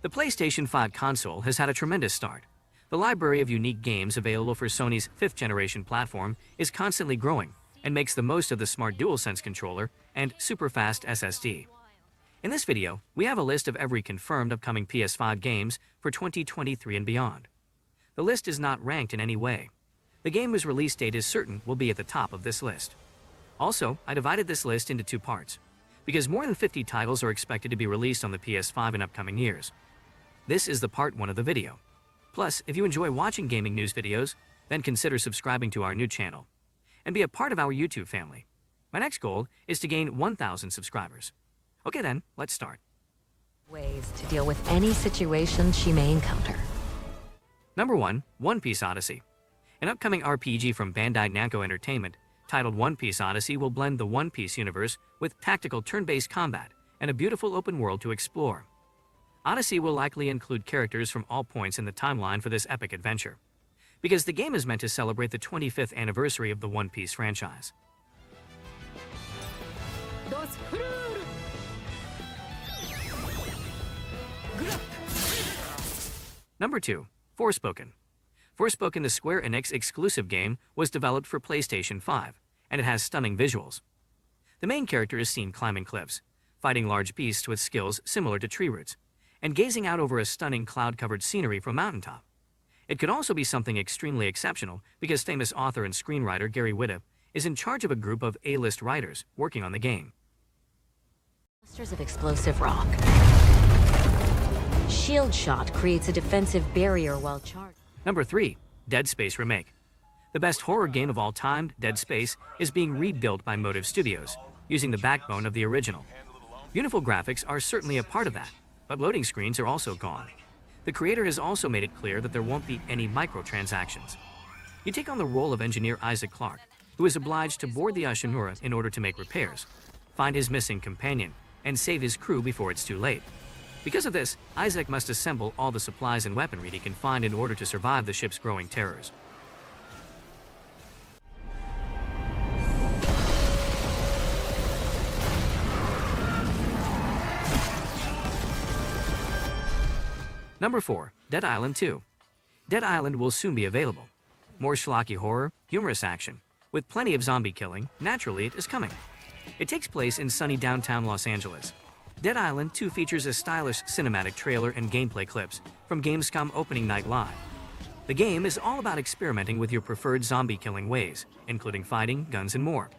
The PlayStation 5 console has had a tremendous start. The library of unique games available for Sony's 5th-generation platform is constantly growing and makes the most of the smart DualSense controller and super-fast SSD. In this video, we have a list of every confirmed upcoming PS5 games for 2023 and beyond. The list is not ranked in any way. The game whose release date is certain will be at the top of this list. Also, I divided this list into two parts, because more than 50 titles are expected to be released on the PS5 in upcoming years. This is the part 1 of the video. Plus, if you enjoy watching gaming news videos, then consider subscribing to our new channel and be a part of our YouTube family. My next goal is to gain 1,000 subscribers. Okay then, let's start. Ways to deal with any situation she may encounter. Number 1, One Piece Odyssey. An upcoming RPG from Bandai Namco Entertainment titled One Piece Odyssey will blend the One Piece universe with tactical turn-based combat and a beautiful open world to explore. Odyssey will likely include characters from all points in the timeline for this epic adventure, because the game is meant to celebrate the 25th anniversary of the One Piece franchise. Number 2, Forspoken. Forspoken, the Square Enix exclusive game, was developed for PlayStation 5, and it has stunning visuals. The main character is seen climbing cliffs, fighting large beasts with skills similar to tree roots, and gazing out over a stunning cloud-covered scenery from a mountaintop. It could also be something extremely exceptional because famous author and screenwriter Gary Whitta is in charge of a group of A-list writers working on the game. Clusters of explosive rock. Shield shot creates a defensive barrier while charged. Number 3, Dead Space Remake. The best horror game of all time, Dead Space, is being rebuilt by Motive Studios, using the backbone of the original. Beautiful graphics are certainly a part of that, but loading screens are also gone. The creator has also made it clear that there won't be any microtransactions. You take on the role of engineer Isaac Clarke, who is obliged to board the Ishin in order to make repairs, find his missing companion, and save his crew before it's too late. Because of this, Isaac must assemble all the supplies and weaponry he can find in order to survive the ship's growing terrors. Number 4, Dead Island 2. Dead Island will soon be available. More schlocky horror, humorous action. With plenty of zombie killing, naturally it is coming. It takes place in sunny downtown Los Angeles. Dead Island 2 features a stylish cinematic trailer and gameplay clips from Gamescom Opening Night Live. The game is all about experimenting with your preferred zombie-killing ways, including fighting, guns, and more.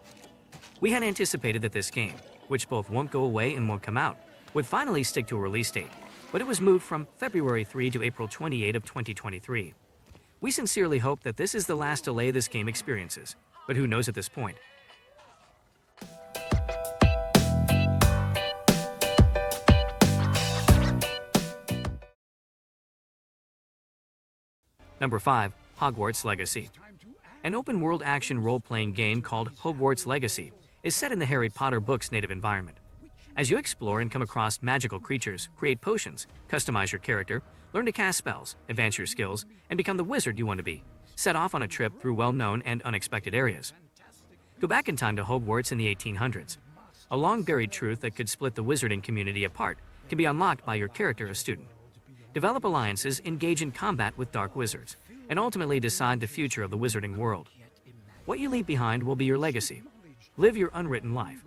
We had anticipated that this game, which both won't go away and won't come out, would finally stick to a release date, but it was moved from February 3 to April 28 of 2023. We sincerely hope that this is the last delay this game experiences, but who knows at this point. Number 5, Hogwarts Legacy. An open-world action role-playing game called Hogwarts Legacy is set in the Harry Potter books' native environment. As you explore and come across magical creatures, create potions, customize your character, learn to cast spells, advance your skills, and become the wizard you want to be, set off on a trip through well-known and unexpected areas. Go back in time to Hogwarts in the 1800s. A long-buried truth that could split the wizarding community apart can be unlocked by your character as student. Develop alliances, engage in combat with dark wizards, and ultimately decide the future of the wizarding world. What you leave behind will be your legacy. Live your unwritten life.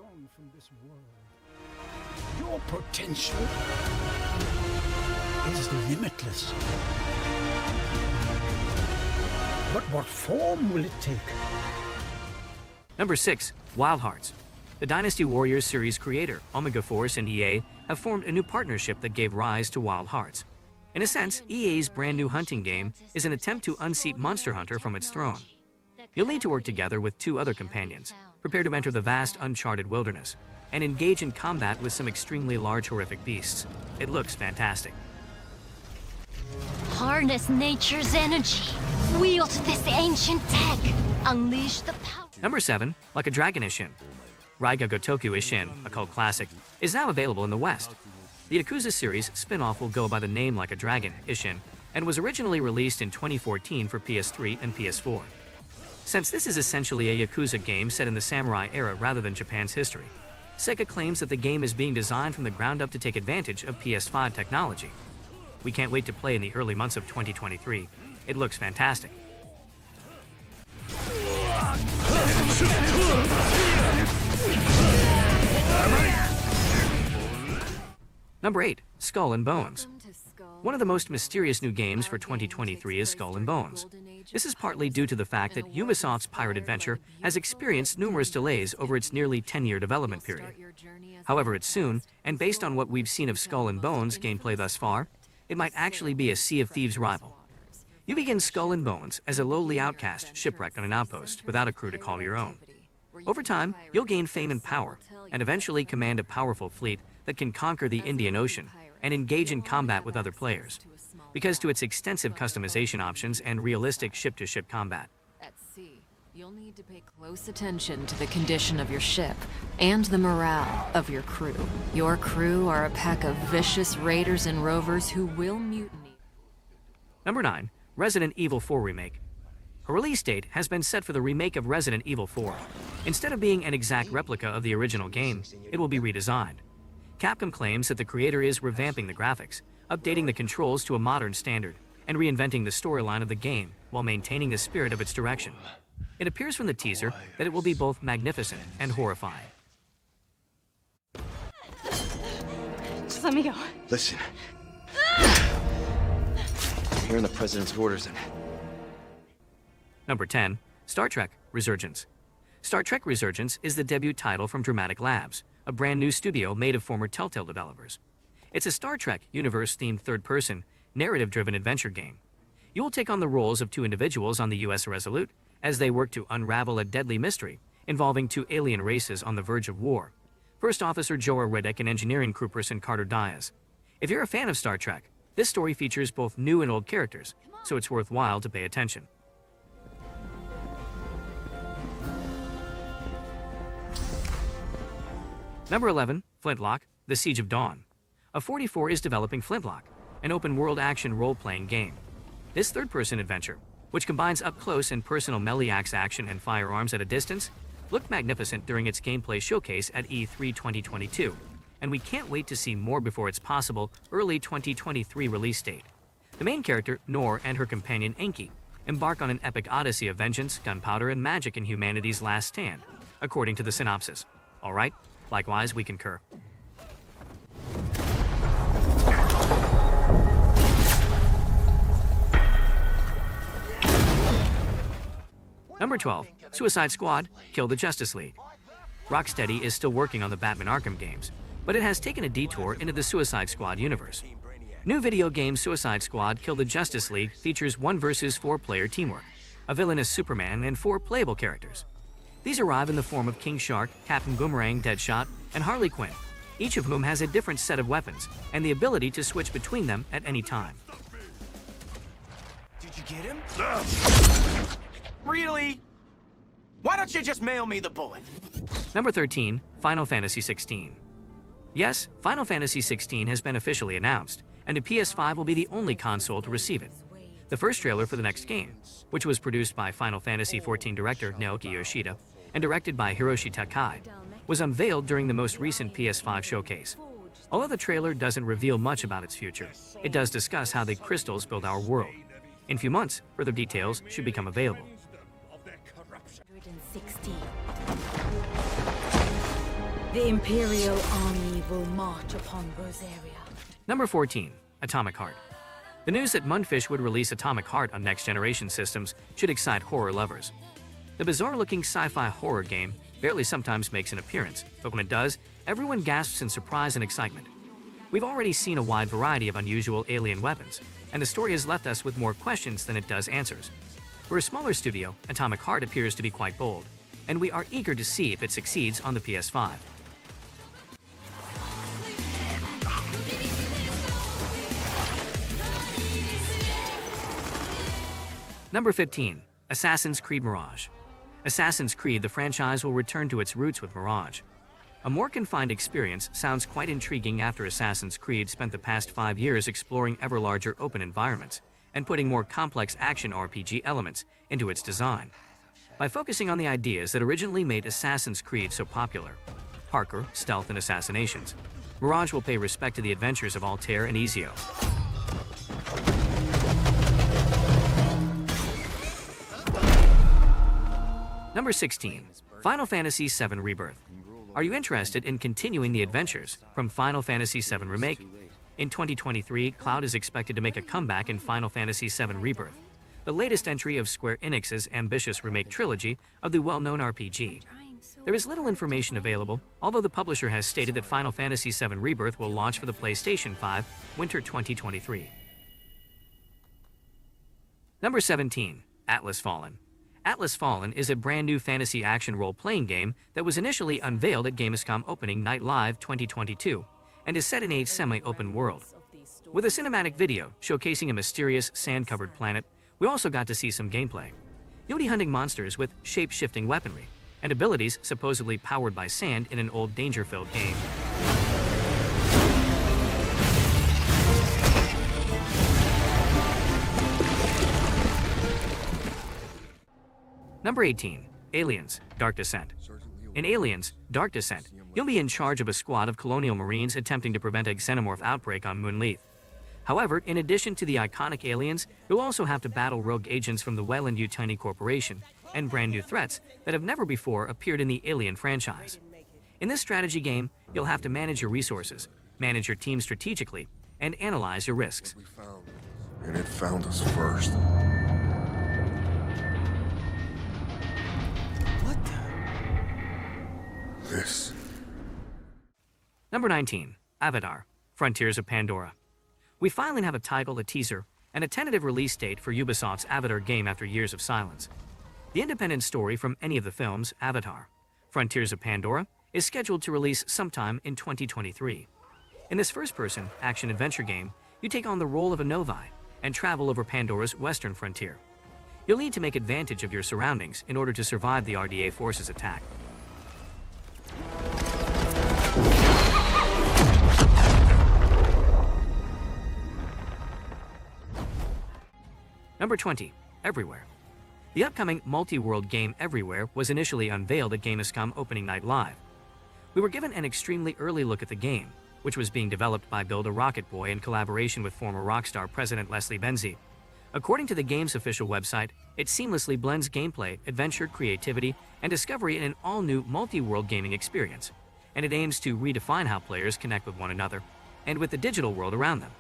Your potential is limitless. But what form will it take? Number 6, Wild Hearts. The Dynasty Warriors series creator, Omega Force and EA, have formed a new partnership that gave rise to Wild Hearts. In a sense, EA's brand new hunting game is an attempt to unseat Monster Hunter from its throne. You'll need to work together with 2 other companions, prepare to enter the vast uncharted wilderness, and engage in combat with some extremely large horrific beasts. It looks fantastic. Harness nature's energy. Wield this ancient tech. Unleash the power. Number 7, Like a Dragon Ishin. Raiga Gotoku Ishin, a cult classic, is now available in the West. The Yakuza series spin-off will go by the name Like a Dragon, Ishin, and was originally released in 2014 for PS3 and PS4. Since this is essentially a Yakuza game set in the samurai era rather than Japan's history, Sega claims that the game is being designed from the ground up to take advantage of PS5 technology. We can't wait to play in the early months of 2023. It looks fantastic. Number 8. Skull and Bones. One of the most mysterious new games for 2023 is Skull and Bones. This is partly due to the fact that Ubisoft's pirate adventure has experienced numerous delays over its nearly 10-year development period. However, it's soon, and based on what we've seen of Skull and Bones gameplay thus far, it might actually be a Sea of Thieves rival. You begin Skull and Bones as a lowly outcast shipwrecked on an outpost without a crew to call your own. Over time, you'll gain fame and power, and eventually command a powerful fleet that can conquer the Indian Ocean and engage in combat with other players, because to its extensive customization options and realistic ship-to-ship combat. At sea, you'll need to pay close attention to the condition of your ship and the morale of your crew. Your crew are a pack of vicious raiders and rovers who will mutiny. Number 9. Resident Evil 4 Remake. A release date has been set for the remake of Resident Evil 4. Instead of being an exact replica of the original game, it will be redesigned. Capcom claims that the creator is revamping the graphics, updating the controls to a modern standard, and reinventing the storyline of the game while maintaining the spirit of its direction. It appears from the teaser that it will be both magnificent and horrifying. Just let me go. Listen. I'm hearing the president's orders and... Number 10. Star Trek Resurgence. Star Trek Resurgence is the debut title from Dramatic Labs, a brand new studio made of former Telltale developers. It's a Star Trek universe-themed third-person, narrative-driven adventure game. You will take on the roles of two individuals on the U.S. Resolute as they work to unravel a deadly mystery involving two alien races on the verge of war. First Officer Joa Riddick and engineering crew person Carter Diaz. If you're a fan of Star Trek, this story features both new and old characters, so it's worthwhile to pay attention. Number 11. Flintlock, The Siege of Dawn. A44 is developing Flintlock, an open-world action role-playing game. This third-person adventure, which combines up-close and personal melee-axe action and firearms at a distance, looked magnificent during its gameplay showcase at E3 2022, and we can't wait to see more before its possible early 2023 release date. The main character, Nor, and her companion, Enki, embark on an epic odyssey of vengeance, gunpowder, and magic in humanity's last stand, according to the synopsis. All right? Likewise, we concur. Number 12. Suicide Squad, Kill the Justice League. Rocksteady is still working on the Batman Arkham games, but it has taken a detour into the Suicide Squad universe. New video game Suicide Squad, Kill the Justice League features 1 versus 4 player teamwork, a villainous Superman, and 4 playable characters. These arrive in the form of King Shark, Captain Boomerang, Deadshot, and Harley Quinn, each of whom has a different set of weapons and the ability to switch between them at any time. Did you get him? Really? Why don't you just mail me the bullet? Number 13. Final Fantasy 16. Yes, Final Fantasy 16 has been officially announced, and the PS5 will be the only console to receive it. The first trailer for the next game, which was produced by Final Fantasy XIV director Naoki Yoshida and directed by Hiroshi Takai, was unveiled during the most recent PS5 showcase. Although the trailer doesn't reveal much about its future, it does discuss how the crystals build our world. In a few months, further details should become available. 160. The Imperial army will march upon Rosaria. Number 14. Atomic Heart. The news that Mundfish would release Atomic Heart on next-generation systems should excite horror lovers. The bizarre-looking sci-fi horror game barely sometimes makes an appearance, but when it does, everyone gasps in surprise and excitement. We've already seen a wide variety of unusual alien weapons, and the story has left us with more questions than it does answers. For a smaller studio, Atomic Heart appears to be quite bold, and we are eager to see if it succeeds on the PS5. Number 15. Assassin's Creed Mirage. Assassin's Creed, the franchise, will return to its roots with Mirage. A more confined experience sounds quite intriguing after Assassin's Creed spent the past 5 years exploring ever larger open environments and putting more complex action RPG elements into its design. By focusing on the ideas that originally made Assassin's Creed so popular, parkour, stealth, and assassinations, Mirage will pay respect to the adventures of Altair and Ezio. Number 16. Final Fantasy VII Rebirth. Are you interested in continuing the adventures from Final Fantasy VII Remake? In 2023, Cloud is expected to make a comeback in Final Fantasy VII Rebirth, the latest entry of Square Enix's ambitious remake trilogy of the well-known RPG. There is little information available, although the publisher has stated that Final Fantasy VII Rebirth will launch for the PlayStation 5 winter 2023. Number 17. Atlas Fallen. Atlas Fallen is a brand new fantasy action role-playing game that was initially unveiled at Gamescom Opening Night Live 2022 and is set in a semi-open world. With a cinematic video showcasing a mysterious sand-covered planet, we also got to see some gameplay. You'll be hunting monsters with shape-shifting weaponry and abilities supposedly powered by sand in an old danger-filled game. Number 18. Aliens, Dark Descent. In Aliens, Dark Descent, you'll be in charge of a squad of colonial marines attempting to prevent a xenomorph outbreak on Moonleith. However, in addition to the iconic aliens, you'll also have to battle rogue agents from the Weyland Yutani Corporation and brand new threats that have never before appeared in the Alien franchise. In this strategy game, you'll have to manage your resources, manage your team strategically, and analyze your risks. And it found us first. What the? This. Number 19. Avatar, Frontiers of Pandora. We finally have a title, a teaser, and a tentative release date for Ubisoft's Avatar game after years of silence. The independent story from any of the films, Avatar, Frontiers of Pandora, is scheduled to release sometime in 2023. In this first-person action-adventure game, you take on the role of a Novi and travel over Pandora's western frontier. You'll need to make advantage of your surroundings in order to survive the RDA forces' attack. Number 20. Everywhere. The upcoming multi-world game Everywhere was initially unveiled at Gamescom Opening Night Live. We were given an extremely early look at the game, which was being developed by Build a Rocket Boy in collaboration with former Rockstar president Leslie Benzi. According to the game's official website, it seamlessly blends gameplay, adventure, creativity, and discovery in an all-new multi-world gaming experience, and it aims to redefine how players connect with one another and with the digital world around them.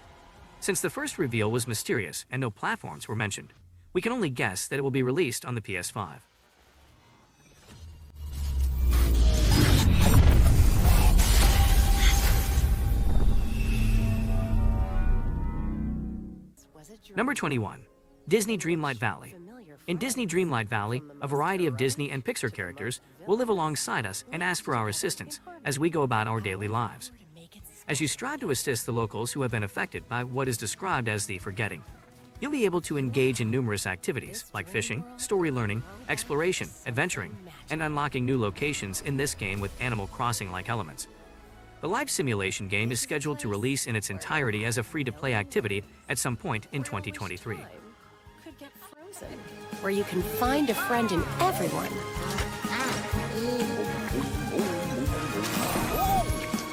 Since the first reveal was mysterious and no platforms were mentioned, we can only guess that it will be released on the PS5. Number 21. Disney Dreamlight Valley. In Disney Dreamlight Valley, a variety of Disney and Pixar characters will live alongside us and ask for our assistance as we go about our daily lives. As you strive to assist the locals who have been affected by what is described as the forgetting, you'll be able to engage in numerous activities like fishing, story learning, exploration, adventuring, and unlocking new locations in this game with Animal Crossing-like elements. The life simulation game is scheduled to release in its entirety as a free-to-play activity at some point in 2023. Where you can find a friend in everyone.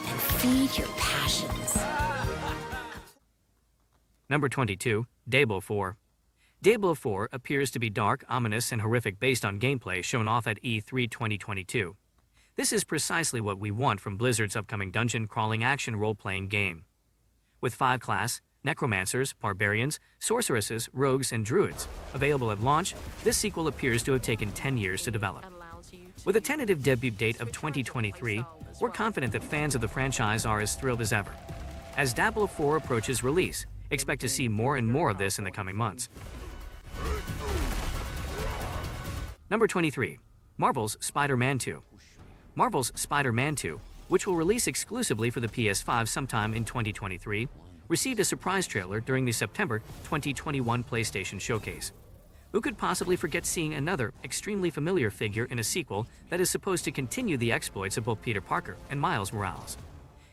And feed your passions. Number 22. Diablo 4. Diablo 4 appears to be dark, ominous, and horrific based on gameplay shown off at E3 2022. This is precisely what we want from Blizzard's upcoming dungeon-crawling action role-playing game. With 5 class, necromancers, barbarians, sorceresses, rogues, and druids available at launch, this sequel appears to have taken 10 years to develop. With a tentative debut date of 2023, we're confident that fans of the franchise are as thrilled as ever. As Diablo 4 approaches release, expect to see more and more of this in the coming months. Number 23. Marvel's Spider-Man 2. Marvel's Spider-Man 2, which will release exclusively for the PS5 sometime in 2023, received a surprise trailer during the September 2021 PlayStation Showcase. Who could possibly forget seeing another extremely familiar figure in a sequel that is supposed to continue the exploits of both Peter Parker and Miles Morales?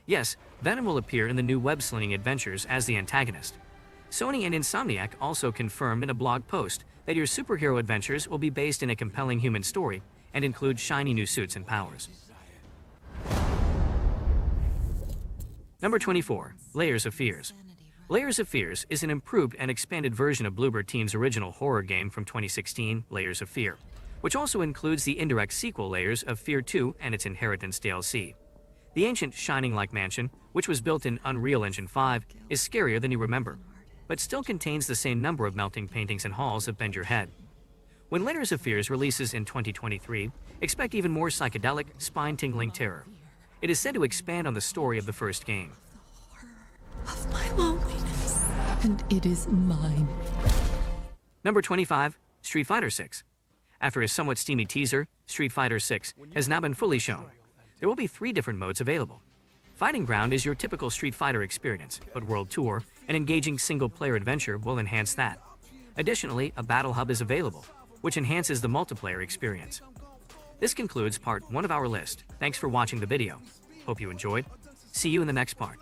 Yes, Venom will appear in the new web-slinging adventures as the antagonist. Sony and Insomniac also confirmed in a blog post that your superhero adventures will be based in a compelling human story and include shiny new suits and powers. Number 24. Layers of Fears. Layers of Fears is an improved and expanded version of Bloober Team's original horror game from 2016, Layers of Fear, which also includes the indirect sequel layers of Fear 2 and its Inheritance DLC. The ancient shining-like mansion, which was built in Unreal Engine 5, is scarier than you remember, but still contains the same number of melting paintings and halls that bend your head. When Layers of Fears releases in 2023, expect even more psychedelic, spine-tingling terror. It is said to expand on the story of the first game. Of my loneliness, and it is mine. Number 25, Street Fighter 6. After a somewhat steamy teaser, Street Fighter 6 has now been fully shown. There will be 3 different modes available. Fighting Ground is your typical Street Fighter experience, but World Tour, an engaging single-player adventure, will enhance that. Additionally, a Battle Hub is available, which enhances the multiplayer experience. This concludes part 1 of our list. Thanks for watching the video. Hope you enjoyed. See you in the next part.